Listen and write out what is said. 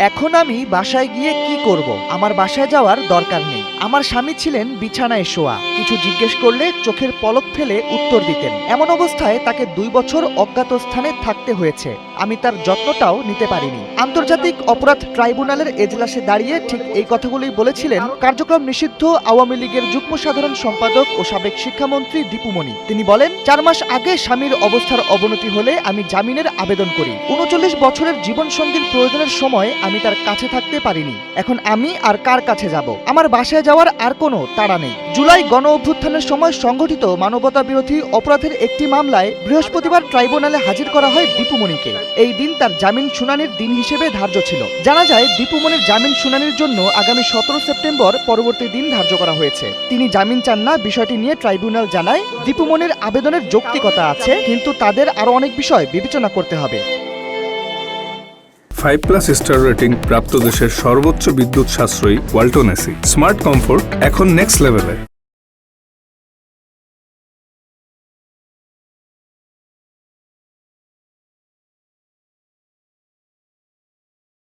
এখন আমি বাসায় গিয়ে কি করব? আমার বাসায় যাওয়ার দরকার নেই। আমার স্বামী ছিলেন বিছানায় শোয়া। কিছু জিজ্ঞেস করলে চোখের পলক ফেলে উত্তর দিতেন। এমন অবস্থায় তাকে 2 বছর অজ্ঞাত স্থানে থাকতে হয়েছে। আমি তার যত্নটাও নিতে পারিনি। আন্তর্জাতিক অপরাধ ট্রাইব্যুনালের এজলাসে দাঁড়িয়ে ঠিক এই কথাগুলোই বলেছিলেন কার্যক্রম নিষিদ্ধ আওয়ামী লীগের যুগ্ম সাধারণ সম্পাদক ও সাবেক শিক্ষামন্ত্রী দীপু মনি। তিনি বলেন, 4 মাস আগে স্বামীর অবস্থার অবনতি হলে আমি জামিনের আবেদন করি। 39 বছরের জীবনসঙ্গীর প্রয়োজনের সময় আমি তার কাছে থাকতে পারিনি। এখন আমি আর কার কাছে যাব? আমার বাসায় যাওয়ার আর কোনো তাড়া নেই। জুলাই গণ অভ্যুত্থানের সময় সংঘটিত মানবতা বিরোধী অপরাধের একটি মামলায় বৃহস্পতিবার ট্রাইব্যুনালে হাজির করা হয় দীপু মনিকে। এই দিন তার জামিন শুনানির দিন হিসেবে ধার্য ছিল। জানা যায়, দীপু মনির জামিন শুনানির জন্য আগামী 17 সেপ্টেম্বর পরবর্তী দিন ধার্য করা হয়েছে। তিনি জামিন চান না, বিষয়টি নিয়ে ট্রাইব্যুনাল জানায় দীপু মনির আবেদনের যৌক্তিকতা আছে, কিন্তু তাদের আরো অনেক বিষয় বিবেচনা করতে হবে। 5+ স্টার রেটিং প্রাপ্ত দেশের সর্বোচ্চ বিদ্যুৎ সাশ্রয়ী ওয়ালটন এসি। স্মার্ট কমফোর্ট এখন নেক্সট লেভেলে।